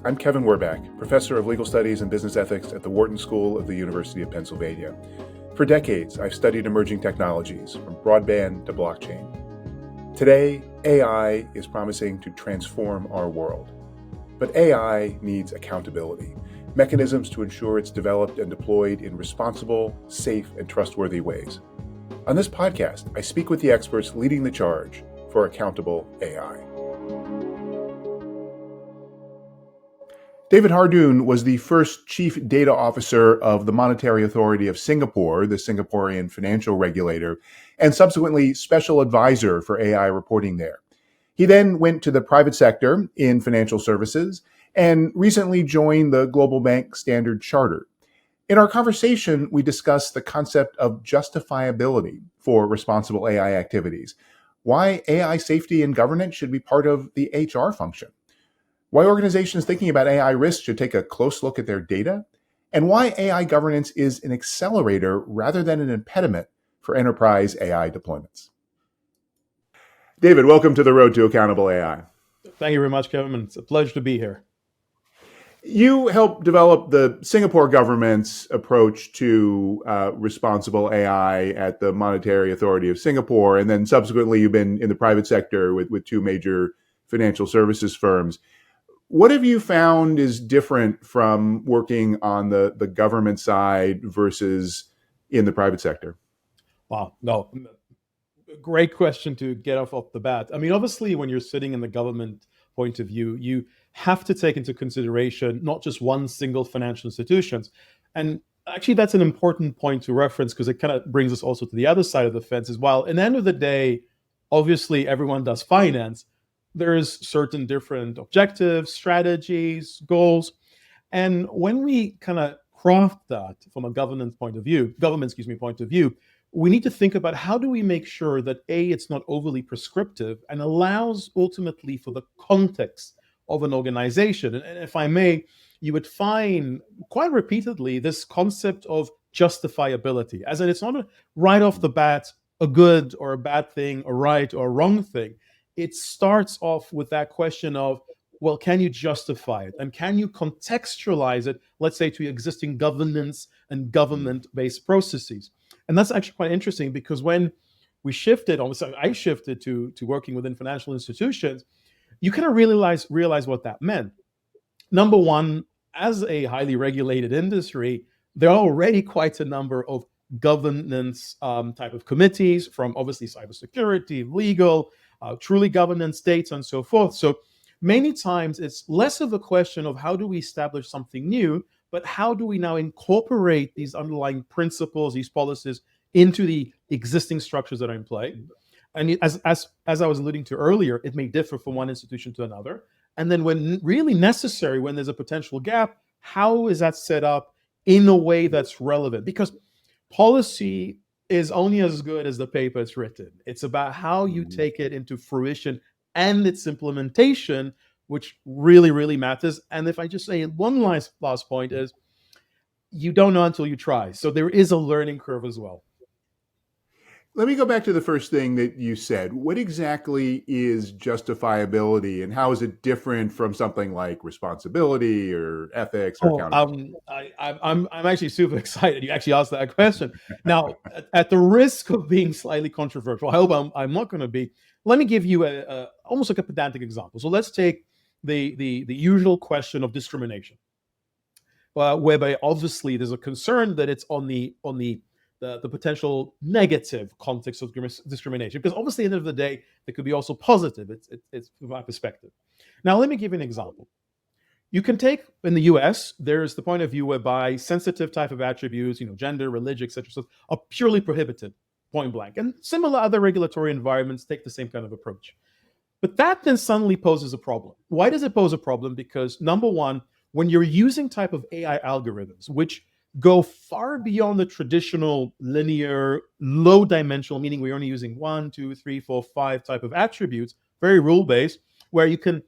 I'm Kevin Werbach, professor of legal studies and business ethics at the Wharton School of the University of Pennsylvania. For decades, I've studied emerging technologies, from broadband to blockchain. Today, AI is promising to transform our world. But AI needs accountability, mechanisms to ensure it's developed and deployed in responsible, safe, and trustworthy ways. On this podcast, I speak with the experts leading the charge for accountable AI. David Hardoon was the first chief data officer of the Monetary Authority of Singapore, the Singaporean financial regulator, and subsequently special advisor for AI reporting there. He then went to the private sector in financial services and recently joined the Global Bank Standard Chartered. In our conversation, we discussed the concept of justifiability for responsible AI activities, why AI safety and governance should be part of the HR function, why organizations thinking about AI risks should take a close look at their data, and why AI governance is an accelerator rather than an impediment for enterprise AI deployments. David, welcome to the Road to Accountable AI. Thank you very much, Kevin. It's a pleasure to be here. You helped develop the Singapore government's approach to responsible AI at the Monetary Authority of Singapore, and then subsequently you've been in the private sector with two major financial services firms. What have you found is different from working on the government side versus in the private sector? Wow, no, great question to get off the bat. I mean, obviously, when you're sitting in the government point of view, you have to take into consideration not just one single financial institution. And actually, that's an important point to reference because it kind of brings us also to the other side of the fence as well. At the end of the day, obviously, everyone does finance. There's certain different objectives, strategies, goals. And when we kind of craft that from a government point of view, we need to think about how do we make sure that it's not overly prescriptive and allows ultimately for the context of an organization. And if I may, you would find quite repeatedly this concept of justifiability, as in it's not right off the bat a good or a bad thing, a right or a wrong thing. It starts off with that question of, well, can you justify it? And can you contextualize it, let's say, to existing governance and government-based processes? And that's actually quite interesting because when we shifted, I shifted to working within financial institutions, you kind of realize what that meant. Number one, as a highly regulated industry, there are already quite a number of governance type of committees, from obviously cybersecurity, legal, truly governance states, and so forth. So many times it's less of a question of how do we establish something new, but how do we now incorporate these underlying principles, these policies into the existing structures that are in play. And as I was alluding to earlier, it may differ from one institution to another. And then when really necessary, when there's a potential gap, how is that set up in a way that's relevant? Because policy is only as good as the paper it's written. It's about how you take it into fruition and its implementation, which really, really matters. And if I just say one last point is, you don't know until you try. So there is a learning curve as well. Let me go back to the first thing that you said. What exactly is justifiability, and how is it different from something like responsibility or ethics or accountability? I'm actually super excited you actually asked that question. Now, at the risk of being slightly controversial, I hope I'm not going to be. Let me give you almost like a pedantic example. So let's take the usual question of discrimination, whereby obviously there's a concern that it's on the potential negative context of discrimination, because obviously at the end of the day, there could be also positive. It's from my perspective. Now, let me give you an example. You can take, in the US, there's the point of view whereby sensitive type of attributes, gender, religion, etc., are purely prohibited, point blank. And similar other regulatory environments take the same kind of approach. But that then suddenly poses a problem. Why does it pose a problem? Because number one, when you're using type of AI algorithms, which go far beyond the traditional linear, low dimensional, meaning we're only using 1, 2, 3, 4, 5 type of attributes, very rule-based, where you can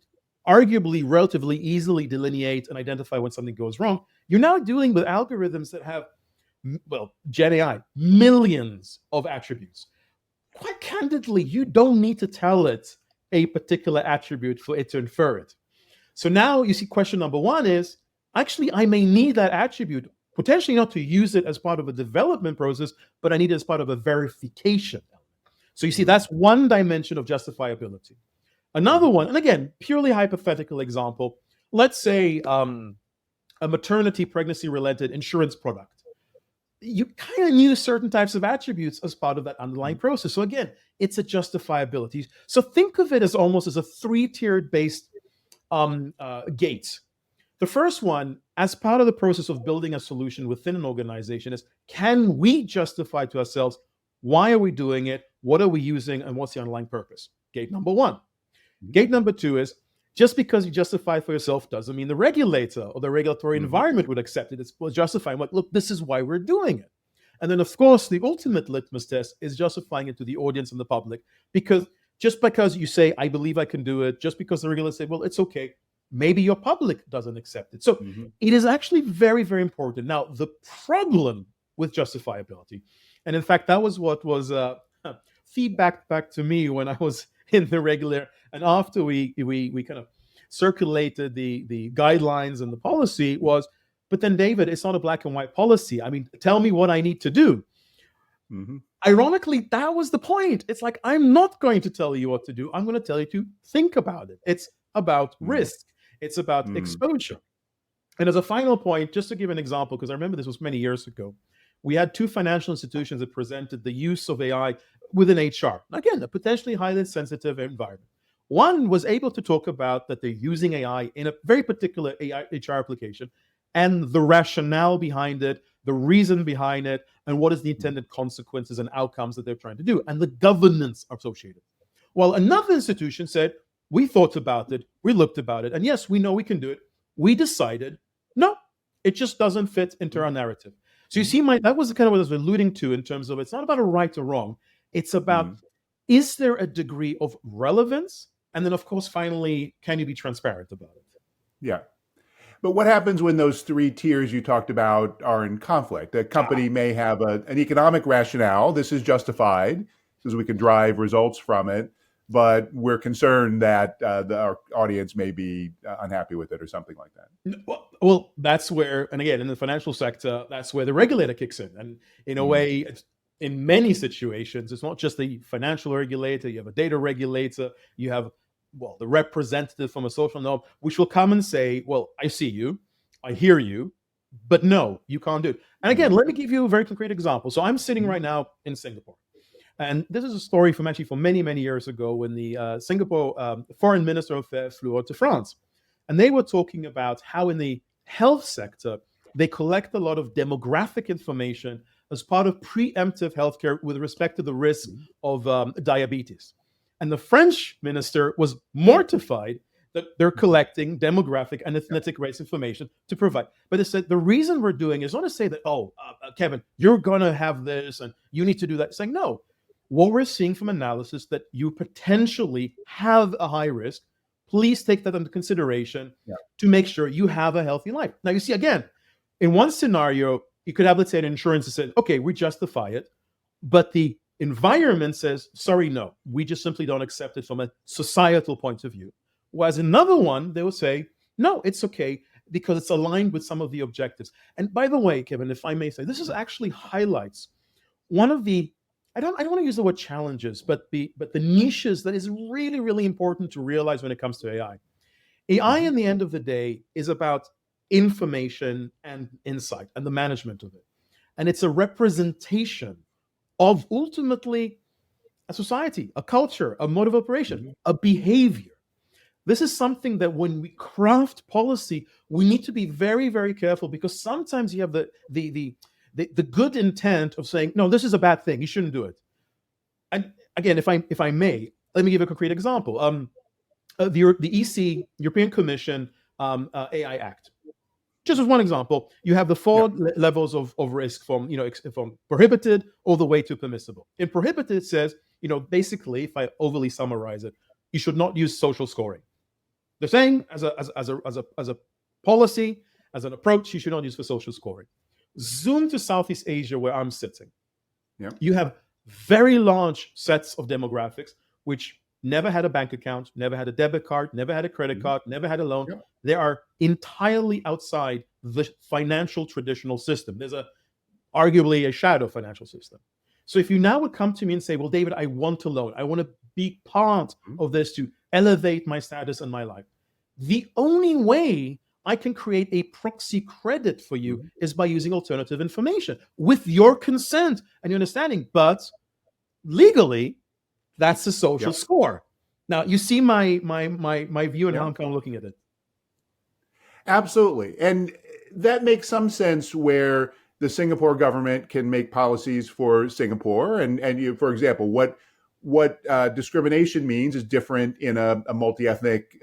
arguably relatively easily delineate and identify when something goes wrong. You're now dealing with algorithms that have, Gen AI, millions of attributes. Quite candidly, you don't need to tell it a particular attribute for it to infer it. So now you see question number one is, actually, I may need that attribute, potentially not to use it as part of a development process, but I need it as part of a verification. So you see, that's one dimension of justifiability. Another one, and again, purely hypothetical example, let's say a maternity pregnancy related insurance product. You kind of use certain types of attributes as part of that underlying process. So again, it's a justifiability. So think of it as almost as a three-tiered based gate. The first one, as part of the process of building a solution within an organization, is can we justify to ourselves, why are we doing it? What are we using? And what's the underlying purpose? Gate number one. Gate number two is, just because you justify it for yourself doesn't mean the regulator or the regulatory environment would accept it. It's justifying, like, look, this is why we're doing it. And then, of course, the ultimate litmus test is justifying it to the audience and the public. Because just because you say, I believe I can do it, just because the regulators say, well, it's okay, maybe your public doesn't accept it. So it is actually very, very important. Now, the problem with justifiability, and in fact, that was what was feedback back to me when I was in the regulator, and after we kind of circulated the guidelines and the policy, was, but then, David, it's not a black and white policy. I mean, tell me what I need to do. Ironically, that was the point. It's like, I'm not going to tell you what to do. I'm going to tell you to think about it. It's about risk. It's about exposure. And as a final point, just to give an example, because I remember this was many years ago, we had two financial institutions that presented the use of AI within HR. Again, a potentially highly sensitive environment. One was able to talk about that they're using AI in a very particular AI HR application and the rationale behind it, the reason behind it, and what is the intended consequences and outcomes that they're trying to do, and the governance associated. While another institution said, we thought about it, we looked about it, and yes, we know we can do it. We decided, no, it just doesn't fit into our narrative. So you see, that was kind of what I was alluding to in terms of, it's not about a right or wrong. It's about, is there a degree of relevance? And then, of course, finally, can you be transparent about it? Yeah. But what happens when those three tiers you talked about are in conflict? A company may have an economic rationale. This is justified because we can drive results from it. But we're concerned that our audience may be unhappy with it or something like that. Well, that's where, and again, in the financial sector, that's where the regulator kicks in. And in a way, in many situations, it's not just the financial regulator. You have a data regulator. You have, well, the representative from a social norm, which will come and say, well, I see you, I hear you, but no, you can't do it. And again, let me give you a very concrete example. So I'm sitting right now in Singapore. And this is a story from many, many years ago when the Singapore Foreign Minister of Affairs flew out to France. And they were talking about how in the health sector, they collect a lot of demographic information as part of preemptive healthcare with respect to the risk of diabetes. And the French minister was mortified that they're collecting demographic and ethnic race information to provide. But they said, the reason we're doing is not to say that, Kevin, you're going to have this and you need to do that. It's like, no. What we're seeing from analysis that you potentially have a high risk, please take that into consideration to make sure you have a healthy life. Now, you see, again, in one scenario, you could have, let's say, an insurance that said, okay, we justify it, but the environment says, sorry, no, we just simply don't accept it from a societal point of view. Whereas another one, they will say, no, it's okay because it's aligned with some of the objectives. And by the way, Kevin, if I may say, this is actually highlights one of the, I don't want to use the word challenges, but the niches that is really, really important to realize when it comes to AI. AI, in the end of the day, is about information and insight and the management of it. And it's a representation of ultimately a society, a culture, a mode of operation, a behavior. This is something that when we craft policy, we need to be very, very careful, because sometimes you have the good intent of saying, no, this is a bad thing, you shouldn't do it. And again, if I may, let me give a concrete example. The EC, European Commission AI Act. Just as one example, you have the four levels of risk from prohibited all the way to permissible. In prohibited, it says, basically, if I overly summarize it, you should not use social scoring. They're saying as a policy, as an approach, you should not use for social scoring. Zoom to Southeast Asia, where I'm sitting. You have very large sets of demographics, which never had a bank account, never had a debit card, never had a credit card, never had a loan. Yep. They are entirely outside the financial traditional system. There's arguably a shadow financial system. So if you now would come to me and say, well, David, I want to loan, I want to be part of this to elevate my status in my life. The only way I can create a proxy credit for you is by using alternative information with your consent and your understanding. But legally, that's the social score. Now, you see my view and how I'm kind of looking at it. Absolutely. And that makes some sense where the Singapore government can make policies for Singapore. And you, for example, what discrimination means is different in a multi-ethnic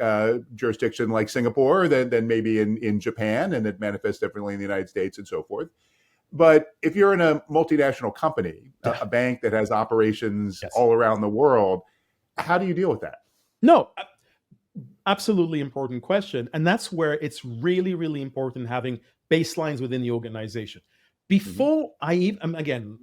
jurisdiction like Singapore than maybe in Japan, and it manifests differently in the United States and so forth. But if you're in a multinational company, a bank that has operations all around the world, how do you deal with that? No, absolutely important question. And that's where it's really, really important having baselines within the organization. Before I even, again,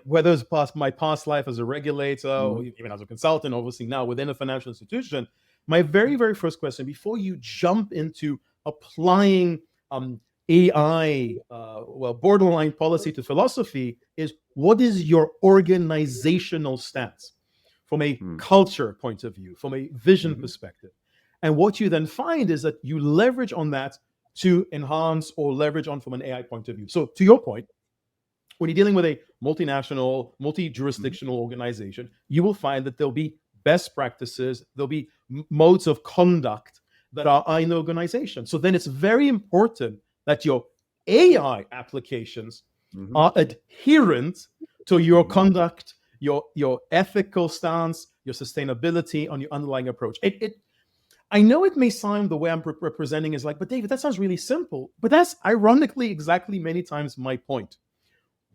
whether it's my past life as a regulator or even as a consultant, obviously now within a financial institution, my very, very first question, before you jump into applying AI, borderline policy to philosophy, is what is your organizational stance from a culture point of view, from a vision perspective? And what you then find is that you leverage on that to enhance or leverage on from an AI point of view. So to your point, when you're dealing with a multinational, multi-jurisdictional organization, you will find that there'll be best practices, there'll be modes of conduct that are in the organization. So then it's very important that your AI applications are adherent to your conduct, your ethical stance, your sustainability on your underlying approach. I know it may sound the way I'm representing is like, but David, that sounds really simple. But that's ironically exactly many times my point.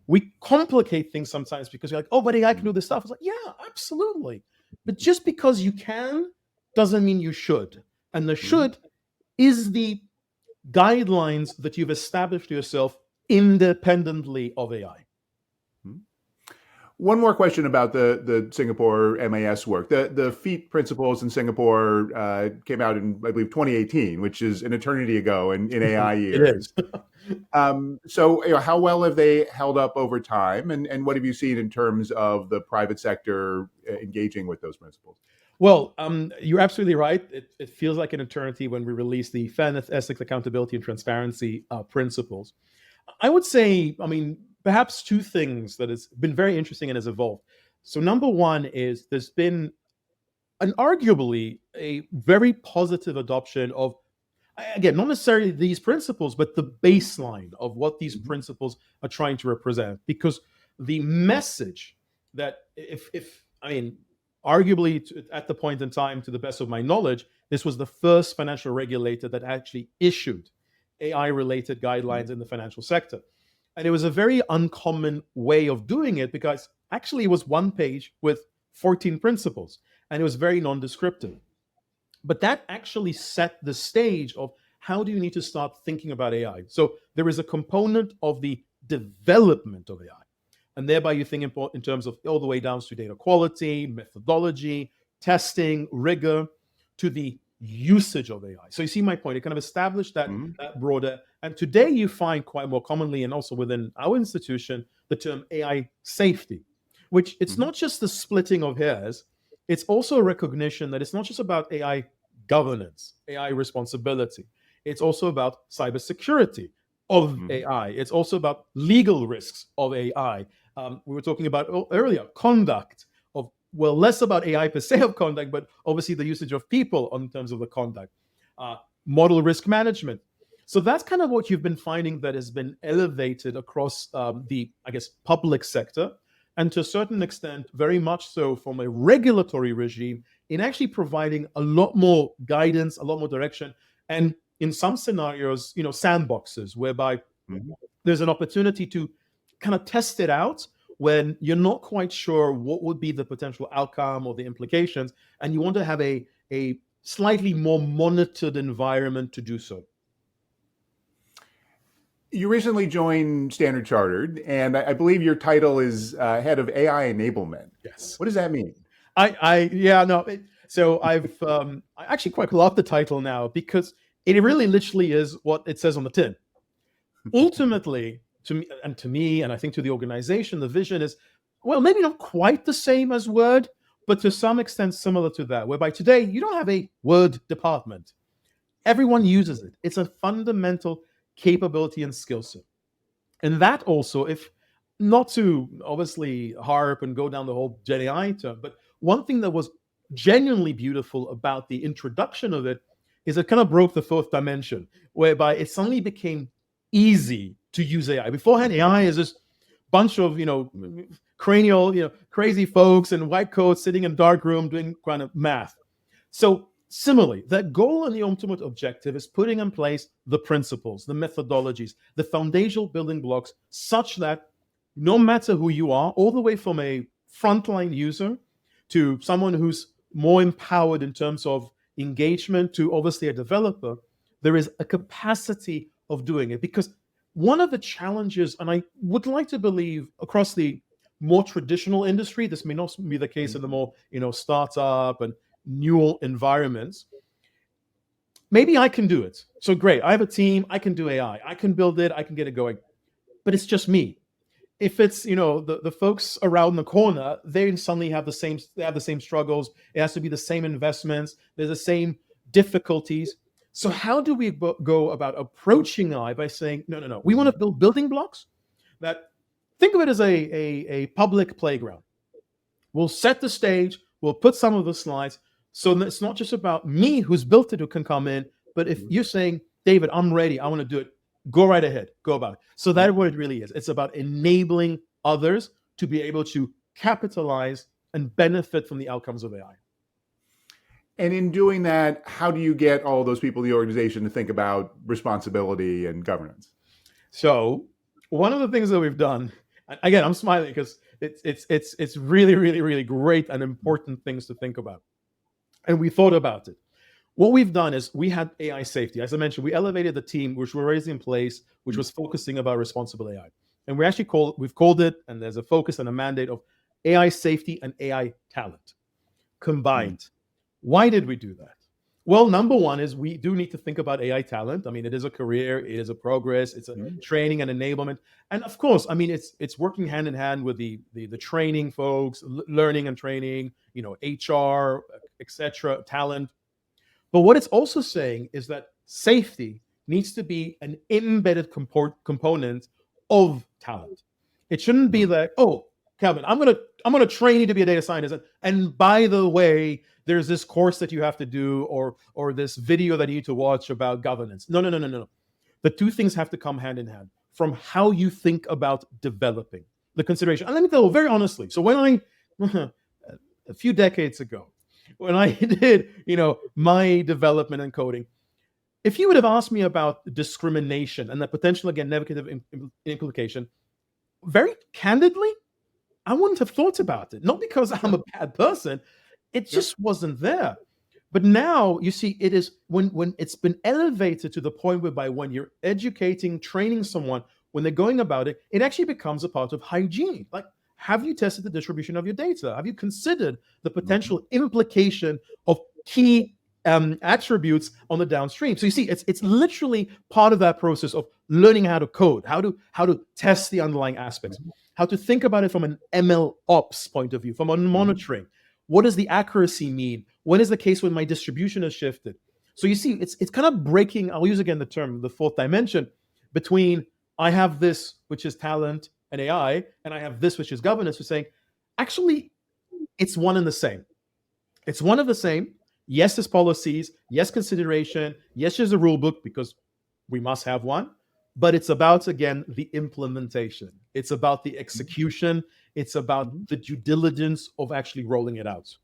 We complicate things sometimes because you're like, oh, but AI can do this stuff. It's like, yeah, absolutely. But just because you can doesn't mean you should. And the should is the guidelines that you've established yourself independently of AI. One more question about the Singapore MAS work. The FEAT principles in Singapore came out in, I believe, 2018, which is an eternity ago in AI years. It is. So how well have they held up over time? And what have you seen in terms of the private sector engaging with those principles? Well, you're absolutely right. It feels like an eternity when we release the fairness, ethics, accountability, and transparency principles. I would say, perhaps two things that has been very interesting and has evolved. So number one is there's been arguably a very positive adoption of, again, not necessarily these principles, but the baseline of what these principles are trying to represent. Because the message that arguably at the point in time, to the best of my knowledge, this was the first financial regulator that actually issued AI-related guidelines in the financial sector. And it was a very uncommon way of doing it because actually it was one page with 14 principles and it was very non-descriptive. But that actually set the stage of how do you need to start thinking about AI. So there is a component of the development of AI. And thereby you think in terms of all the way down to data quality, methodology, testing, rigor, to the usage of AI. So you see my point. It kind of established that broader. And today you find quite more commonly, and also within our institution, the term AI safety, which it's not just the splitting of hairs. It's also a recognition that it's not just about AI governance, AI responsibility. It's also about cybersecurity of AI. It's also about legal risks of AI. We were talking about earlier, conduct of, well, less about AI per se of conduct, but obviously the usage of people in terms of the conduct. Model risk management. So that's kind of what you've been finding that has been elevated across the, public sector. And to a certain extent, very much so from a regulatory regime in actually providing a lot more guidance, a lot more direction. And in some scenarios, sandboxes whereby there's an opportunity to kind of test it out when you're not quite sure what would be the potential outcome or the implications, and you want to have a slightly more monitored environment to do so. You recently joined Standard Chartered, and I believe your title is Head of AI Enablement. Yes. What does that mean? Yeah, no. So I actually quite love the title now because it really literally is what it says on the tin. Ultimately, to me, and I think to the organization, the vision is, well, maybe not quite the same as Word, but to some extent similar to that, whereby today you don't have a Word department. Everyone uses it. It's a fundamental capability and skill set. And that also, if not to obviously harp and go down the whole Gen AI term, but one thing that was genuinely beautiful about the introduction of it is it kind of broke the fourth dimension, whereby it suddenly became easy to use AI. Beforehand, AI is this bunch of cranial, crazy folks in white coats sitting in a dark room doing kind of math. So similarly, that goal and the ultimate objective is putting in place the principles, the methodologies, the foundational building blocks, such that no matter who you are, all the way from a frontline user to someone who's more empowered in terms of engagement to obviously a developer, there is a capacity of doing it. Because one of the challenges, and I would like to believe across the more traditional industry, this may not be the case in the more startup and new environments. Maybe I can do it. So great. I have a team. I can do AI. I can build it. I can get it going. But it's just me. If it's the folks around the corner, they suddenly have the same struggles. It has to be the same investments. There's the same difficulties. So how do we go about approaching AI by saying no? We want to build building blocks that think of it as a public playground. We'll set the stage. We'll put some of the slides. So it's not just about me who's built it who can come in, but if you're saying, David, I'm ready, I want to do it, go right ahead, go about it. So that's what it really is. It's about enabling others to be able to capitalize and benefit from the outcomes of AI. And in doing that, how do you get all those people in the organization to think about responsibility and governance? So one of the things that we've done, again, I'm smiling because it's really, really, really great and important things to think about. And we thought about it. What we've done is we had AI safety. As I mentioned, we elevated the team, which we're already in place, which was focusing about responsible AI. And we've called it, and there's a focus and a mandate of AI safety and AI talent combined. Why did we do that? Well, number one is we do need to think about AI talent. I mean, it is a career, it is a progress, it's a training and enablement. And of course, I mean, it's working hand in hand with the training folks, learning and training, HR, etc., talent. But what it's also saying is that safety needs to be an embedded component of talent. It shouldn't be that, oh, Calvin, I'm gonna train you to be a data scientist. And by the way, there's this course that you have to do or this video that you need to watch about governance. No. The two things have to come hand in hand from how you think about developing the consideration. And let me tell you very honestly. So when a few decades ago, when I did, my development and coding, if you would have asked me about discrimination and the potential, again, negative implication, very candidly, I wouldn't have thought about it. Not because I'm a bad person. It just wasn't there. But now you see it is when it's been elevated to the point whereby when you're educating, training someone, when they're going about it, it actually becomes a part of hygiene. Like, have you tested the distribution of your data? Have you considered the potential implication of key attributes on the downstream? So you see, it's literally part of that process of learning how to code, how to test the underlying aspects, how to think about it from an ML ops point of view, from a monitoring. What does the accuracy mean? When is the case when my distribution has shifted? So you see, it's kind of breaking, I'll use again the term, the fourth dimension, between I have this, which is talent and AI, and I have this, which is governance. We're saying, actually, it's one and the same. It's one of the same. Yes, there's policies. Yes, consideration. Yes, there's a rule book because we must have one. But it's about, again, the implementation. It's about the execution. It's about the due diligence of actually rolling it out.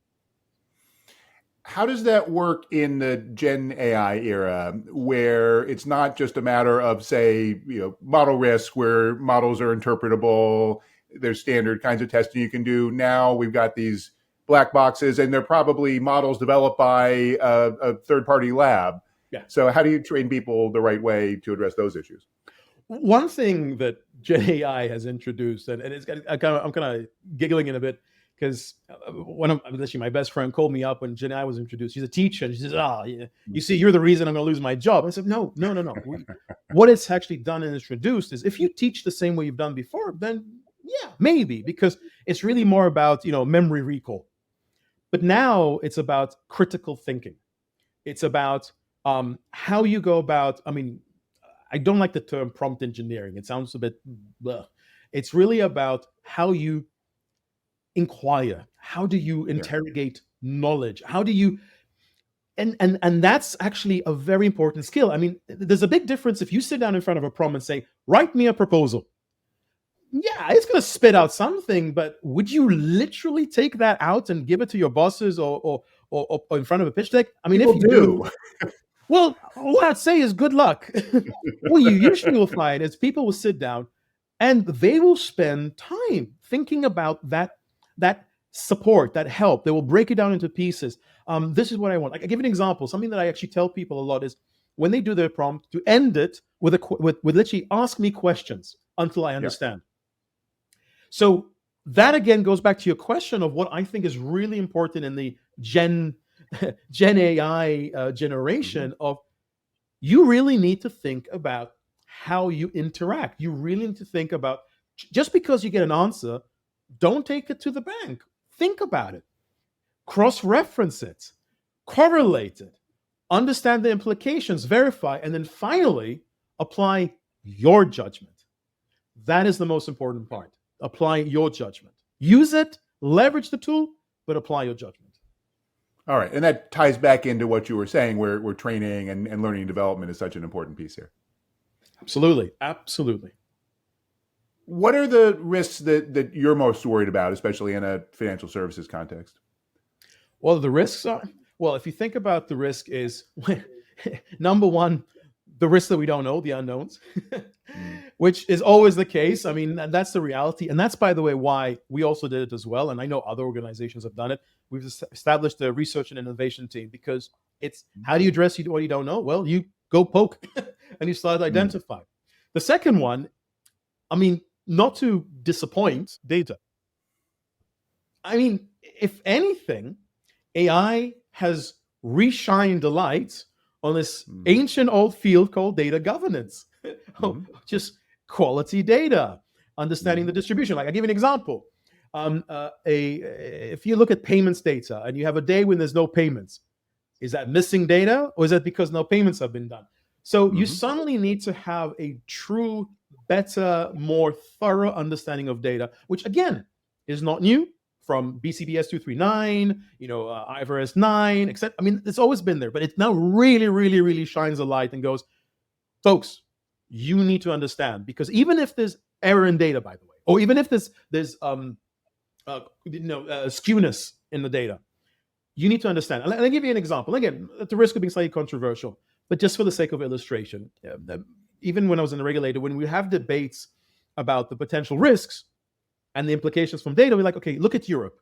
How does that work in the Gen AI era, where it's not just a matter of, say, model risk, where models are interpretable, there's standard kinds of testing you can do. Now we've got these black boxes, and they're probably models developed by a third-party lab. Yeah. So how do you train people the right way to address those issues? One thing that Gen AI has introduced, and I'm kind of giggling in a bit, because literally my best friend called me up when Gen AI was introduced. She's a teacher, and she says, yeah, you see, you're the reason I'm going to lose my job. I said, no. What it's actually done and introduced is if you teach the same way you've done before, then yeah, maybe, because it's really more about, memory recall. But now it's about critical thinking. It's about how you go about, I don't like the term prompt engineering. It sounds a bit bleh. It's really about how you inquire. How do you interrogate knowledge? How do you, and that's actually a very important skill. There's a big difference if you sit down in front of a prompt and say, write me a proposal. Yeah, it's going to spit out something, but would you literally take that out and give it to your bosses or in front of a pitch deck? People if you do, well, what I'd say is good luck. What you usually will find is people will sit down and they will spend time thinking about that support, that help. They will break it down into pieces. This is what I want. I give an example. Something that I actually tell people a lot is when they do their prompt, to end it with literally ask me questions until I understand. So that again goes back to your question of what I think is really important in the Gen AI generation of you really need to think about how you interact. You really need to think about, just because you get an answer, don't take it to the bank. Think about it. Cross-reference it. Correlate it. Understand the implications, verify, and then finally apply your judgment. That is the most important part. Apply your judgment. Use it, leverage the tool, but apply your judgment. All right. And that ties back into what you were saying, where training and learning and development is such an important piece here. Absolutely. What are the risks that you're most worried about, especially in a financial services context? Well, the risks are, if you think about the risk is, number one, the risks that we don't know, the unknowns, which is always the case. That's the reality. And that's, by the way, why we also did it as well. And I know other organizations have done it. We've established a research and innovation team because it's how do you address what you don't know? Well, you go poke and you start to identify. The second one, not to disappoint, data. If anything, AI has reshined the light on this ancient old field called data governance. Just quality data, understanding the distribution. Like, I'll give you an example. If you look at payments data and you have a day when there's no payments, is that missing data or is that because no payments have been done? So you suddenly need to have a true, better, more thorough understanding of data, which again is not new. From BCBS 239, IFRS 9, etc. It's always been there, but it now really, really, really shines a light and goes, folks, you need to understand, because even if there's error in data, by the way, or even if there's skewness in the data, you need to understand. And I'll give you an example. Again, at the risk of being slightly controversial, but just for the sake of illustration, even when I was in the regulator, when we have debates about the potential risks and the implications from data, we're like, okay, look at Europe.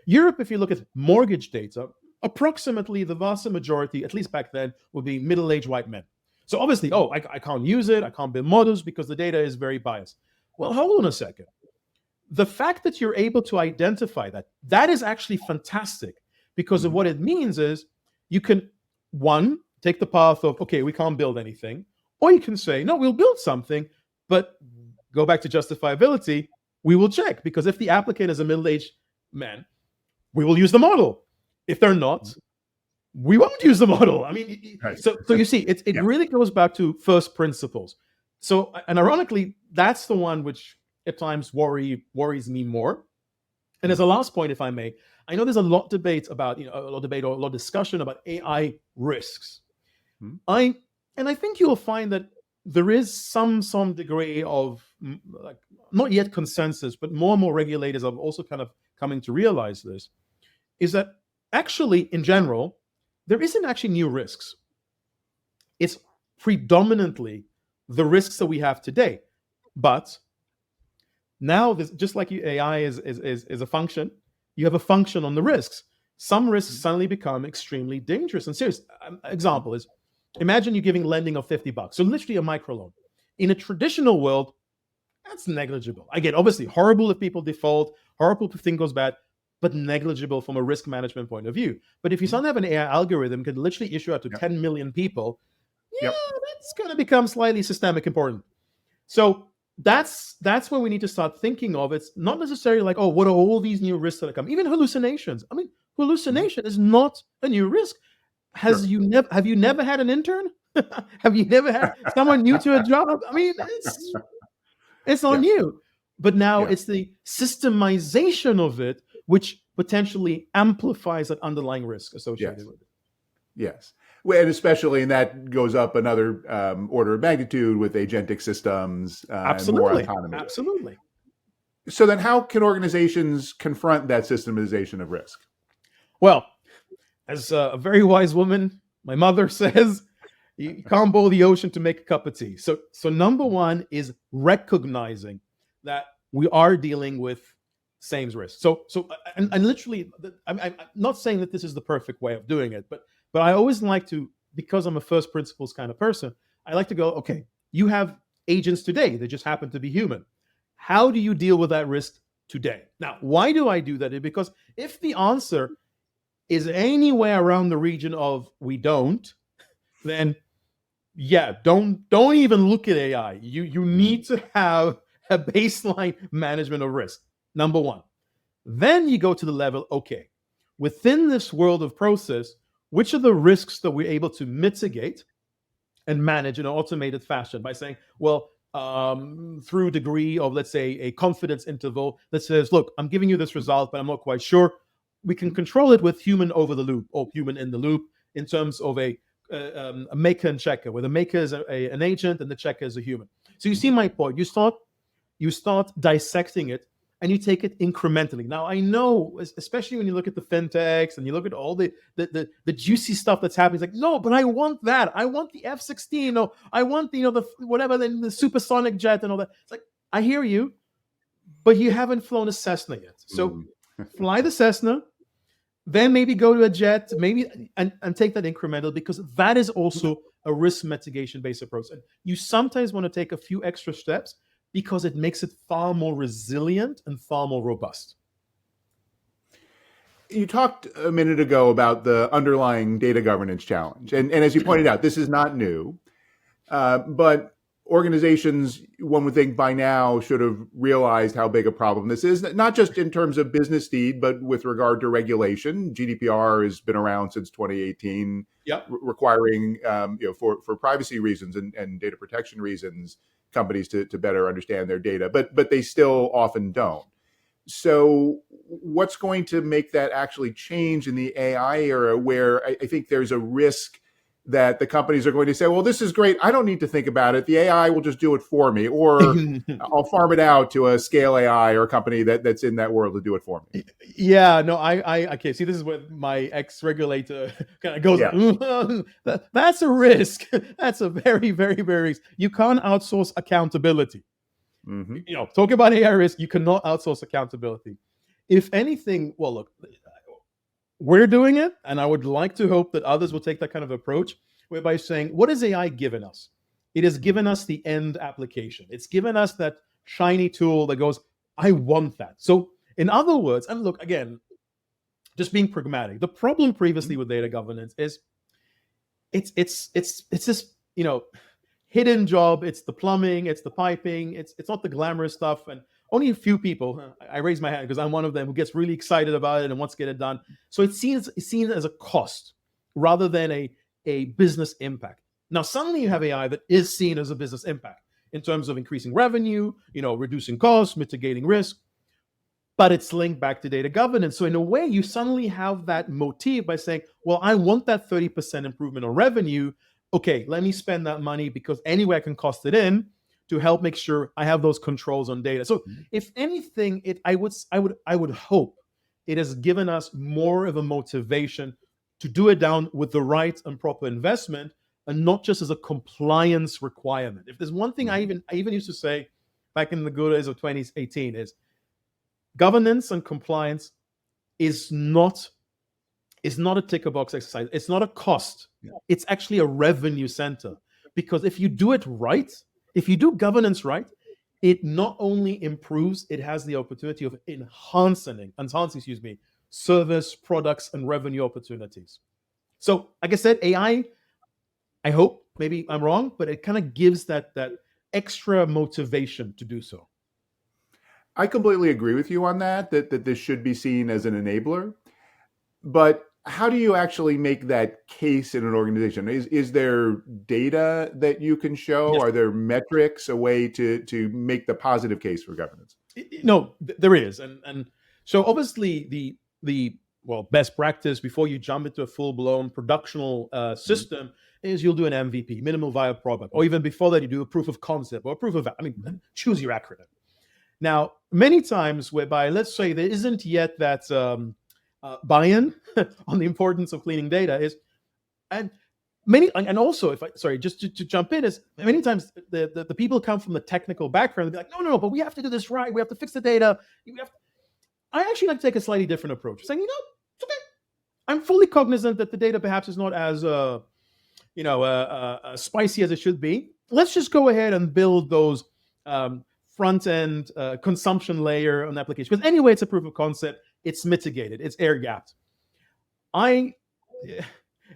Europe, if you look at mortgage data, approximately the vast majority, at least back then, would be middle-aged white men. So obviously, I can't use it, I can't build models because the data is very biased. Well, hold on a second. The fact that you're able to identify that is actually fantastic, because of what it means is you can, one, take the path of, okay, we can't build anything, or you can say, no, we'll build something, but go back to justifiability. We will check, because if the applicant is a middle-aged man, we will use the model. If they're not, we won't use the model. So you see, it really goes back to first principles. So, and ironically, that's the one which at times worries me more. And as a last point, if I may, I know there's a lot of debate about, a lot of discussion about AI risks. I think you'll find that there is some degree of, like, not yet consensus, but more and more regulators are also kind of coming to realize this, is that actually, in general, there isn't actually new risks. It's predominantly the risks that we have today. But now, just like AI is a function, you have a function on the risks. Some risks suddenly become extremely dangerous and serious. Example is, imagine you're giving lending of $50, so literally a microloan. In a traditional world, that's negligible. Again, obviously, horrible if people default, horrible if things goes bad, but negligible from a risk management point of view. But if you suddenly have an AI algorithm can literally issue out to 10 million people, that's going to become slightly systemic important. So that's when we need to start thinking of. It's not necessarily like, oh, what are all these new risks that come? Even hallucinations. I mean, hallucination is not a new risk. Have you never had an intern? Have you never had someone new to a job? I mean, it's not new. But now it's the systemization of it, which potentially amplifies that underlying risk associated with it. Yes. And especially, and that goes up another order of magnitude with agentic systems and more autonomy. Absolutely. So then how can organizations confront that systemization of risk? Well, as a very wise woman, my mother says, you can't boil the ocean to make a cup of tea. So number one is recognizing that we are dealing with same risk. So and literally, I'm not saying that this is the perfect way of doing it, but I always like to, because I'm a first principles kind of person, I like to go, okay, you have agents today that just happen to be human. How do you deal with that risk today? Now, why do I do that? Because if the answer is anywhere around the region of we don't, then don't even look at AI. You need to have a baseline management of risk, number one. Then you go to the level, okay, within this world of process, which are the risks that we're able to mitigate and manage in an automated fashion by saying, well, through degree of, let's say, a confidence interval that says, look, I'm giving you this result, but I'm not quite sure. We can control it with human over the loop or human in the loop in terms of a maker and checker, where the maker is an agent and the checker is a human. So you see my point. You start dissecting it and you take it incrementally. Now, I know, especially when you look at the fintechs and you look at all the juicy stuff that's happening, it's like, no, but I want that. I want the F-16, or I want the whatever, the supersonic jet and all that. It's like, I hear you, but you haven't flown a Cessna yet. So fly the Cessna, then maybe go to a jet, maybe and take that incremental, because that is also a risk mitigation based approach. And you sometimes want to take a few extra steps because it makes it far more resilient and far more robust. You talked a minute ago about the underlying data governance challenge. And as you pointed out, this is not new. But organizations, one would think by now, should have realized how big a problem this is, not just in terms of business need, but with regard to regulation. GDPR has been around since 2018, requiring, for privacy reasons and data protection reasons, companies to better understand their data, but they still often don't. So what's going to make that actually change in the AI era, where I think there's a risk that the companies are going to say, well, this is great, I don't need to think about it, the AI will just do it for me, or I'll farm it out to a scale AI or a company that's in that world to do it for me. Yeah, no, I okay. See, this is what my ex-regulator kind of goes, that's a risk. That's a very, very, very risk. You can't outsource accountability. Talk about AI risk, you cannot outsource accountability. If anything, well, look, we're doing it, and I would like to hope that others will take that kind of approach, whereby saying, what has AI given us? It has given us the end application. It's given us that shiny tool that goes, I want that. So in other words, and look, again, just being pragmatic, the problem previously with data governance is it's this, hidden job. It's the plumbing, it's the piping, it's not the glamorous stuff. And only a few people, I raise my hand because I'm one of them, who gets really excited about it and wants to get it done. So it's seen as a cost rather than a business impact. Now, suddenly you have AI that is seen as a business impact in terms of increasing revenue, reducing costs, mitigating risk, but it's linked back to data governance. So in a way, you suddenly have that motif by saying, well, I want that 30% improvement on revenue. Okay, let me spend that money because anyway I can cost it in to help make sure I have those controls on data. So if anything, I would hope it has given us more of a motivation to do it down with the right and proper investment, and not just as a compliance requirement. If there's one thing I even used to say back in the good days of 2018 is governance and compliance is not a ticker box exercise. It's not a cost. It's actually a revenue center. Because if you do it right, if you do governance right, it not only improves, it has the opportunity of enhancing, service, products, and revenue opportunities. So, like I said, AI, I hope, maybe I'm wrong, but it kind of gives that extra motivation to do so. I completely agree with you on that this should be seen as an enabler. But how do you actually make that case in an organization? Is there data that you can show? Yes. Are there metrics, a way to make the positive case for governance? No, there is, and so obviously the best practice before you jump into a full blown productional system is you'll do an MVP, minimal viable product, or even before that you do a proof of concept or a proof of, choose your acronym. Now, many times whereby, let's say there isn't yet that buy-in on the importance of cleaning data is, and also, if I, sorry, just to jump in, is many times the people come from the technical background, they'll be like, no, but we have to do this right. We have to fix the data. I actually like to take a slightly different approach, saying, it's okay. I'm fully cognizant that the data perhaps is not as spicy as it should be. Let's just go ahead and build those front-end consumption layer on the application. Because anyway, it's a proof of concept. It's mitigated. It's air-gapped. I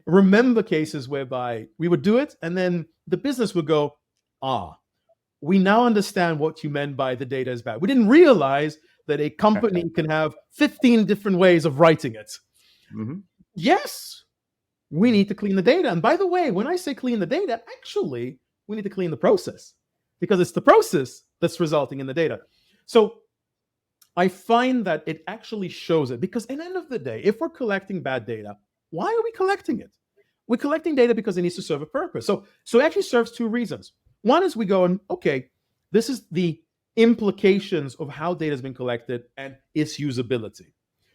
remember cases whereby we would do it, and then the business would go, we now understand what you meant by the data is bad. We didn't realize that a company can have 15 different ways of writing it. Mm-hmm. Yes, we need to clean the data. And by the way, when I say clean the data, actually, we need to clean the process, because it's the process that's resulting in the data. So I find that it actually shows it, because at the end of the day, if we're collecting bad data, why are we collecting it? We're collecting data because it needs to serve a purpose. So it actually serves two reasons. One is we go, and okay, this is the implications of how data has been collected and its usability.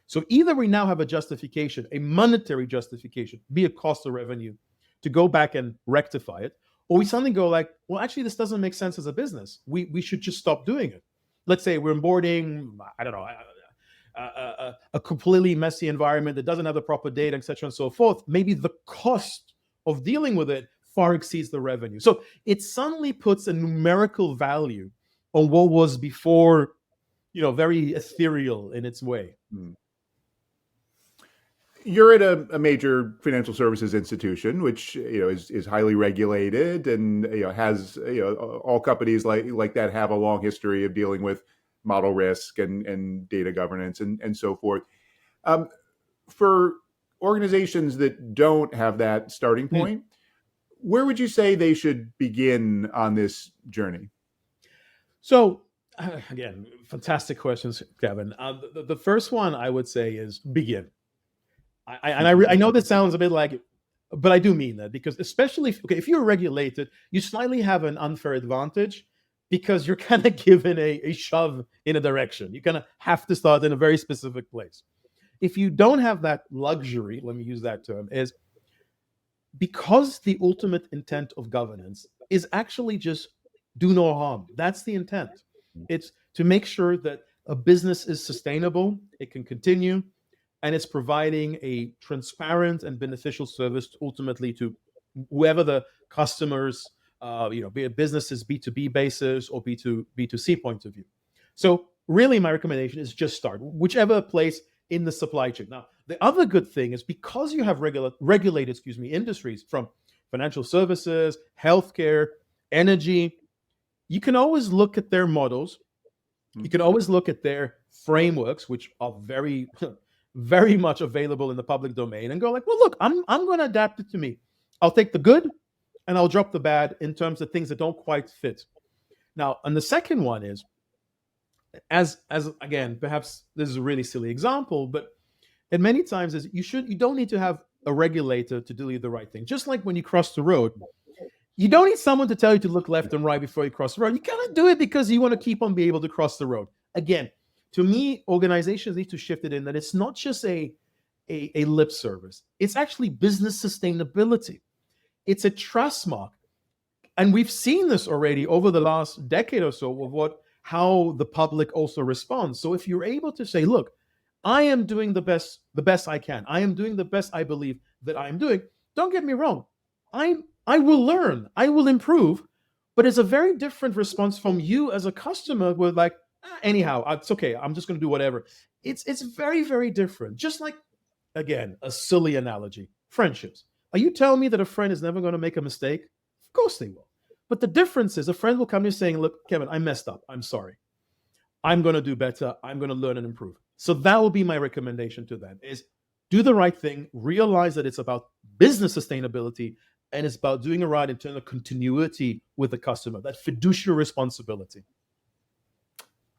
So either we now have a justification, a monetary justification, be it cost or revenue, to go back and rectify it, or we suddenly go like, well, actually, this doesn't make sense as a business. We should just stop doing it. Let's say we're onboarding, I don't know, a completely messy environment that doesn't have the proper data, et cetera, and so forth. Maybe the cost of dealing with it far exceeds the revenue. So it suddenly puts a numerical value on what was before, very ethereal in its way. You're at a major financial services institution, which is highly regulated, and has all companies like that have a long history of dealing with model risk and data governance and so forth. For organizations that don't have that starting point, where would you say they should begin on this journey? So again, fantastic questions, Kevin. The first one I would say is begin. I know this sounds a bit like, but I do mean that, because especially if you're regulated, you slightly have an unfair advantage, because you're kind of given a shove in a direction. You kind of have to start in a very specific place. If you don't have that luxury, let me use that term, is because the ultimate intent of governance is actually just do no harm. That's the intent. It's to make sure that a business is sustainable, it can continue, and it's providing a transparent and beneficial service ultimately to whoever the customers, be it businesses B2B basis or B2C point of view. So really my recommendation is just start, whichever place in the supply chain. Now, the other good thing is, because you have regulated industries from financial services, healthcare, energy, you can always look at their models. You can always look at their frameworks, which are very, very much available in the public domain, and go like, well, look, I'm going to adapt it to me. I'll take the good and I'll drop the bad in terms of things that don't quite fit. Now, and the second one is, as again, perhaps this is a really silly example, but and many times is you don't need to have a regulator to do the right thing. Just like when you cross the road, you don't need someone to tell you to look left and right before you cross the road. You gotta do it because you want to keep on being able to cross the road. Again, to me, organizations need to shift it in that it's not just a lip service. It's actually business sustainability. It's a trust mark. And we've seen this already over the last decade or so of how the public also responds. So if you're able to say, look, I am doing the best I can. I am doing the best I believe that I'm doing. Don't get me wrong. I will learn. I will improve. But it's a very different response from you as a customer with like, anyhow, it's okay. I'm just going to do whatever. It's very, very different. Just like, again, a silly analogy, friendships. Are you telling me that a friend is never going to make a mistake? Of course they will. But the difference is a friend will come to you saying, look, Kevin, I messed up. I'm sorry. I'm going to do better. I'm going to learn and improve. So that will be my recommendation to them is do the right thing, realize that it's about business sustainability, and it's about doing it right in terms of continuity with the customer, that fiduciary responsibility.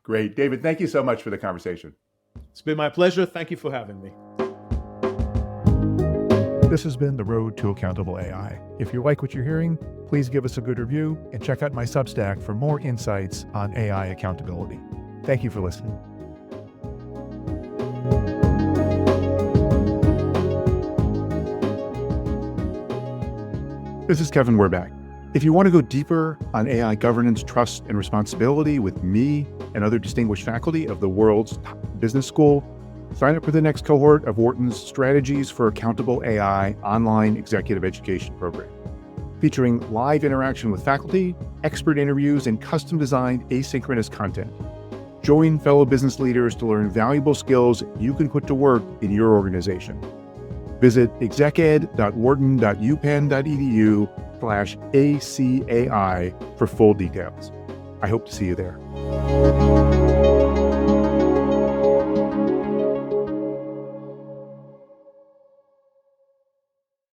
Great. David, thank you so much for the conversation. It's been my pleasure. Thank you for having me. This has been The Road to Accountable AI. If you like what you're hearing, please give us a good review and check out my Substack for more insights on AI accountability. Thank you for listening. This is Kevin Werbach. If you want to go deeper on AI governance, trust, and responsibility with me and other distinguished faculty of the world's top business school, sign up for the next cohort of Wharton's Strategies for Accountable AI online executive education program, featuring live interaction with faculty, expert interviews, and custom-designed asynchronous content. Join fellow business leaders to learn valuable skills you can put to work in your organization. Visit execed.wharton.upenn.edu/ACAI for full details. I hope to see you there.